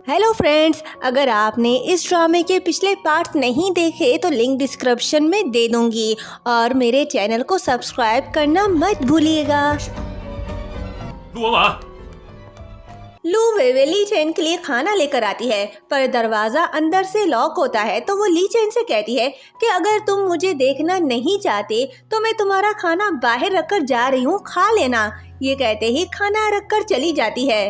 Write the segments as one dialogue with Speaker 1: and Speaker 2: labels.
Speaker 1: Hello friends, अगर आपने इस ड्रामे के पिछले पार्ट्स नहीं देखे तो लिंक डिस्क्रिप्शन में दे दूंगी और मेरे चैनल को सब्सक्राइब करना मत भूलिएगा।
Speaker 2: 陆文婉，
Speaker 1: लू वेवे ली चेन के लिए खाना लेकर आती है, पर दरवाजा अंदर से लॉक होता है तो वो ली चेन से कहती है कि अगर तुम मुझे देखना नहीं चाहते तो मैं तुम्हारा खाना बाहर रखकर जा रही हूँ, खा लेना। ये कहते ही खाना रखकर चली जाती है।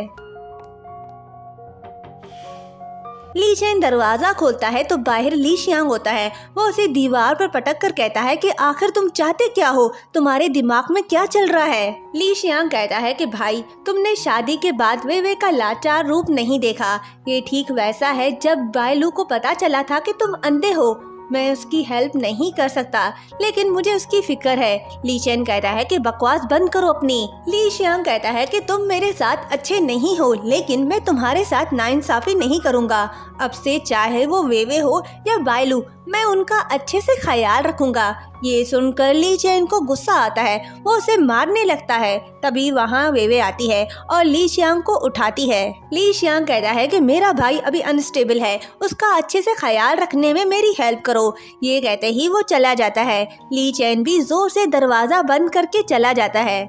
Speaker 1: ली चेन दरवाजा खोलता है तो बाहर ली शियांग होता है। वो उसे दीवार पर पटक कर कहता है कि आखिर तुम चाहते क्या हो, तुम्हारे दिमाग में क्या चल रहा है। ली शियांग कहता है कि भाई, तुमने शादी के बाद वेवे का लाचार रूप नहीं देखा। ये ठीक वैसा है जब बाय लू को पता चला था कि तुम अंधे हो। मैं उसकी हेल्प नहीं कर सकता, लेकिन मुझे उसकी फिक्र है। ली चेन कहता है कि बकवास बंद करो अपनी। ली शियांग कहता है कि तुम मेरे साथ अच्छे नहीं हो, लेकिन मैं तुम्हारे साथ नाइंसाफी नहीं करूँगा। अब से चाहे वो वेवे हो या बायलू, मैं उनका अच्छे से ख्याल रखूंगा। ये सुनकर ली चेन को गुस्सा आता है, वो उसे मारने लगता है। तभी वहाँ वेवे आती है और ली शियांग को उठाती है। ली शियांग कहता है कि मेरा भाई अभी अनस्टेबल है, उसका अच्छे से ख्याल रखने में मेरी हेल्प करो। ये कहते ही वो चला जाता है। ली चेन भी जोर से दरवाजा बंद करके चला जाता है।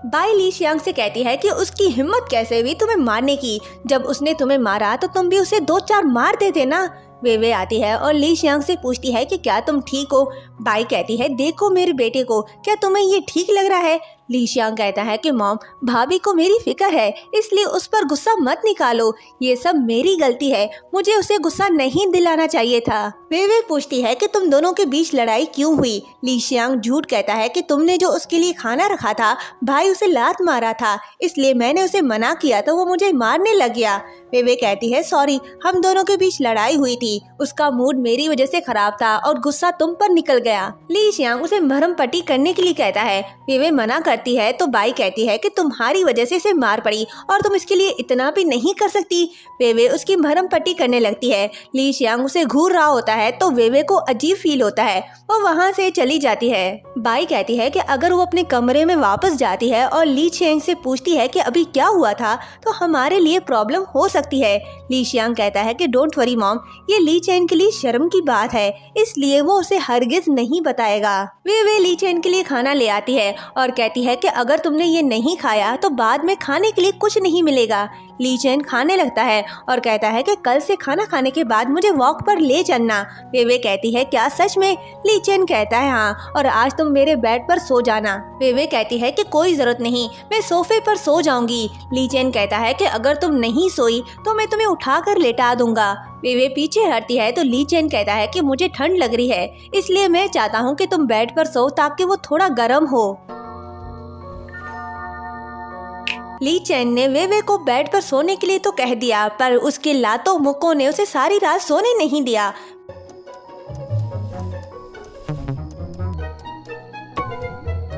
Speaker 1: बाई ली शियांग से कहती है कि उसकी हिम्मत कैसे हुई तुम्हें मारने की। जब उसने तुम्हें मारा तो तुम भी उसे 2-4 मार देते ना। वेवे आती है और ली शियांग से पूछती है कि क्या तुम ठीक हो। बाई कहती है देखो मेरे बेटे को, क्या तुम्हें ये ठीक लग रहा है। ली शियांग कहता है कि मॉम, भाभी को मेरी फिक्र है, इसलिए उस पर गुस्सा मत निकालो। ये सब मेरी गलती है, मुझे उसे गुस्सा नहीं दिलाना चाहिए था। वेवे पूछती है कि तुम दोनों के बीच लड़ाई क्यों हुई। ली शियांग झूठ कहता है कि तुमने जो उसके लिए खाना रखा था, भाई उसे लात मारा था, इसलिए मैंने उसे मना किया तो वो मुझे मारने लग गया। वेवे कहती है सॉरी, हम दोनों के बीच लड़ाई हुई थी, उसका मूड मेरी वजह से खराब था और गुस्सा तुम पर निकल गया। ली शियांग उसे मरहम पट्टी करने के लिए कहता है। वेवे मना करती है तो बाई कहती है कि तुम्हारी वजह से इसे मार पड़ी और तुम इसके लिए इतना भी नहीं कर सकती। वेवे उसकी मरहम पट्टी करने लगती है। ली शियांग उसे घूर रहा होता है तो वेवे को अजीब फील होता है, वो वहाँ से चली जाती है। बाई कहती है कि अगर वो अपने कमरे में वापस जाती है और ली शियांग से पूछती है कि अभी क्या हुआ था तो हमारे लिए प्रॉब्लम हो सकती है। ली शियांग कहता है कि डोंट वरी मॉम, ये ली चेन के लिए शर्म की बात है, इसलिए वो उसे हरगिज नहीं बताएगा। वे ली चेन के लिए खाना ले आती है और कहती है कि अगर तुमने ये नहीं खाया तो बाद में खाने के लिए कुछ नहीं मिलेगा। ली चेन खाने लगता है और कहता है कि कल से खाना खाने के बाद मुझे वॉक पर ले चलना। वेवे कहती है क्या सच में। ली चेन कहता है हाँ, और आज तुम मेरे बेड पर सो जाना। वेवे कहती है कि कोई जरूरत नहीं, मैं सोफे पर सो जाऊंगी। ली चेन कहता है कि अगर तुम नहीं सोई तो मैं तुम्हें उठाकर लेटा दूंगा। वेवे पीछे हटती है तो ली चेन कहता है कि मुझे ठंड लग रही है, इसलिए मैं चाहता हूँ कि तुम बेड पर सो ताकि वो थोड़ा गर्म हो। ली चेन ने वेवे को बेड पर सोने के लिए तो कह दिया, पर उसके लातों मुक्कों ने उसे सारी रात सोने नहीं दिया।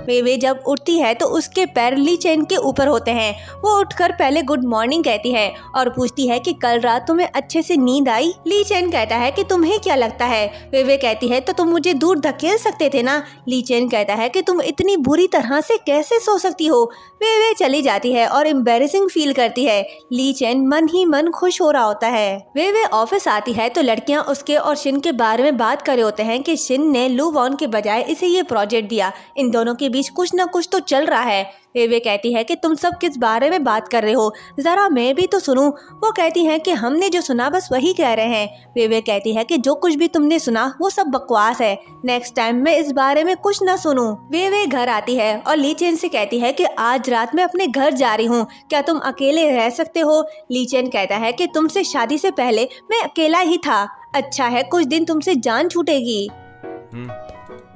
Speaker 1: वेवे जब उठती है तो उसके पैर ली चेन के ऊपर होते हैं। वो उठकर पहले गुड मॉर्निंग कहती है और पूछती है कि कल रात तुम्हें अच्छे से नींद आई। ली चेन कहता है कि तुम्हें क्या लगता है। वेवे कहती है तो तुम मुझे दूर धकेल सकते थे ना। ली चेन कहता है कि तुम इतनी बुरी तरह से कैसे सो सकती हो। वेवे चली जाती है और एम्बैरेसिंग फील करती है। ली चेन मन ही मन खुश हो रहा होता है। वेवे ऑफिस आती है तो लड़कियां उसके और शिन के बारे में बात कर रहे होते हैं कि शिन ने लू वॉन के बजाय इसे ये प्रोजेक्ट दिया, इन दोनों के बीच कुछ न कुछ तो चल रहा है। वेवे कहती है कि तुम सब किस बारे में बात कर रहे हो, जरा मैं भी तो सुनूं। वो कहती है कि हमने जो सुना बस वही कह रहे हैं। वेवे कहती है कि जो कुछ भी तुमने सुना वो सब बकवास है, नेक्स्ट टाइम मैं इस बारे में कुछ न सुनूं। वेवे घर आती है और ली चेन से कहती है कि आज रात मैं अपने घर जा रही हूँ, क्या तुम अकेले रह सकते हो। ली चेन कहता है कि तुमसे शादी से पहले मैं अकेला ही था, अच्छा है कुछ दिन तुमसे जान छूटेगी।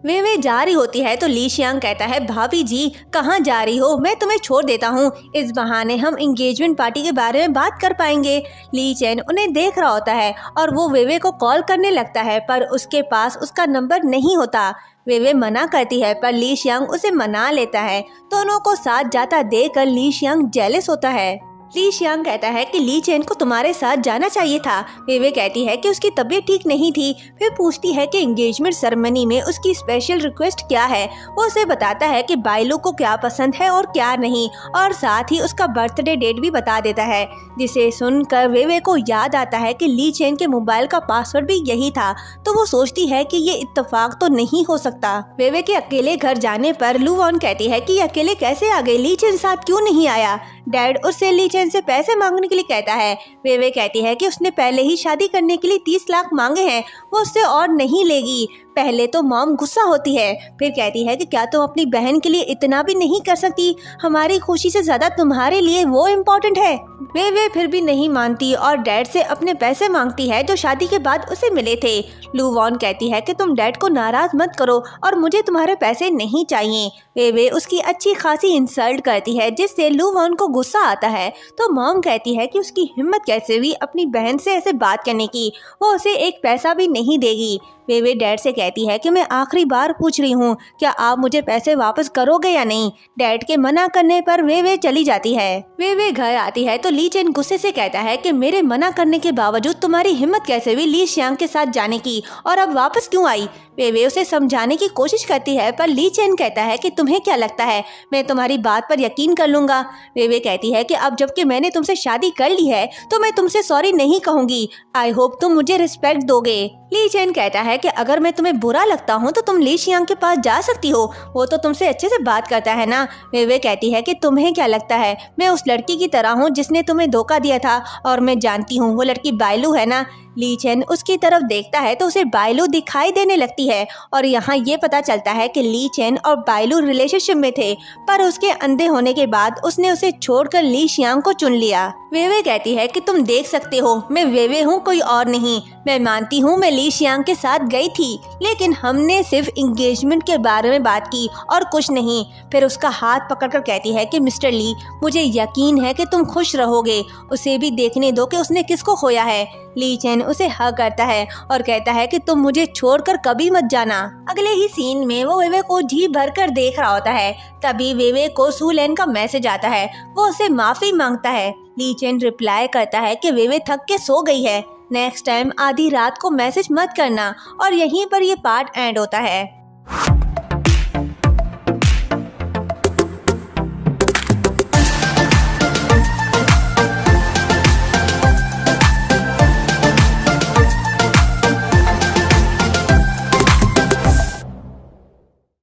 Speaker 1: वे जा रही होती है तो ली शियांग कहता है, भाभी जी कहाँ जा रही हो, मैं तुम्हें छोड़ देता हूँ, इस बहाने हम एंगेजमेंट पार्टी के बारे में बात कर पाएंगे। ली चैन उन्हें देख रहा होता है और वो वेवे को कॉल करने लगता है पर उसके पास उसका नंबर नहीं होता। वेवे मना करती है पर ली शियांग उसे मना लेता है। दोनों को साथ जाता देखकर ली शियांग जेलस होता है। ली शियांग कहता है कि ली चैन को तुम्हारे साथ जाना चाहिए था। वेवे कहती है कि उसकी तबीयत ठीक नहीं थी। फिर पूछती है कि एंगेजमेंट सेरेमनी में उसकी स्पेशल रिक्वेस्ट क्या है। वो उसे बताता है कि बाइलू को क्या पसंद है और क्या नहीं, और साथ ही उसका बर्थडे डेट भी बता देता है, जिसे सुनकर वेवे को याद आता है कि ली चैन के मोबाइल का पासवर्ड भी यही था। तो वो सोचती है कि ये इत्तेफाक तो नहीं हो सकता। वेवे के अकेले घर जाने पर लू वॉन कहती है कि ये अकेले कैसे आ गई, ली चैन साथ क्यों नहीं आया। डैड उससे ली चैन से पैसे मांगने के लिए कहता है। वेवे कहती है कि उसने पहले ही शादी करने के लिए 30 लाख मांगे हैं, वो उससे और नहीं लेगी। पहले तो मॉम गुस्सा होती है, फिर कहती है कि क्या तुम अपनी बहन के लिए इतना भी नहीं कर सकती, हमारी खुशी से ज्यादा तुम्हारे लिए वो इम्पोर्टेंट है। वे फिर भी नहीं मानती और डैड से अपने पैसे मांगती है जो शादी के बाद उसे मिले थे। लू वॉन कहती है कि तुम डैड को नाराज मत करो और मुझे तुम्हारे पैसे नहीं चाहिए। वे उसकी अच्छी खासी इंसल्ट करती है जिससे लू वॉन को गुस्सा आता है। तो मॉम कहती है कि उसकी हिम्मत कैसे हुई अपनी बहन से ऐसे बात करने की, वो उसे एक पैसा भी नहीं देगी। वे डैड से कहती है कि मैं आखिरी बार पूछ रही हूँ, क्या आप मुझे पैसे वापस करोगे या नहीं। डैड के मना करने पर वे चली जाती है। वे घर आती है तो ली चैन गुस्से से कहता है कि मेरे मना करने के बावजूद तुम्हारी हिम्मत कैसे हुई ली शियांग के साथ जाने की, और अब वापस क्यों आई। वे उसे समझाने की कोशिश करती है पर ली चैन कहता है कि तुम्हें क्या लगता है मैं तुम्हारी बात पर यकीन कर लूंगा। वे कहती है कि अब जबकि मैंने तुमसे शादी कर ली है तो मैं तुमसे सॉरी नहीं कहूंगी। आई होप तुम मुझे रिस्पेक्ट दोगे। ली चैन कहता है कि अगर मैं तुम्हें बुरा लगता हूँ तो तुम ली शियांग के पास जा सकती हो, वो तो तुमसे अच्छे से बात करता है ना। वे कहती है कि तुम्हें क्या लगता है मैं उस लड़की की तरह हूँ जिसने तुम्हें धोखा दिया था, और मैं जानती हूँ वो लड़की बाइलू है ना। ली चैन उसकी तरफ देखता है तो उसे बाइलू दिखाई देने लगती है और यहाँ ये पता चलता है कि ली चैन और बाइलू रिलेशनशिप में थे, पर उसके अंधे होने के बाद उसने उसे छोड़कर ली शियांग को चुन लिया। वे कहती है कि तुम देख सकते हो मैं वे हूँ, कोई और नहीं। मैं मानती हूँ मैं ली शियांग के साथ गई थी, लेकिन हमने सिर्फ एंगेजमेंट के बारे में बात की और कुछ नहीं। फिर उसका हाथ पकड़कर कहती है कि मिस्टर ली, मुझे यकीन है कि तुम खुश रहोगे, उसे भी देखने दो कि उसने किसको खोया है। ली चैन उसे हग करता है और कहता है कि तुम मुझे छोड़कर कभी मत जाना। अगले ही सीन में वो वेवे को जी भर कर देख रहा होता है। तभी वेवे को सू लेन का मैसेज आता है, वो उसे माफी मांगता है। ली चैन रिप्लाई करता है कि वेवे थक के सो गई है, नेक्स्ट टाइम आधी रात को मैसेज मत करना। और यहीं पर ये पार्ट एंड होता है।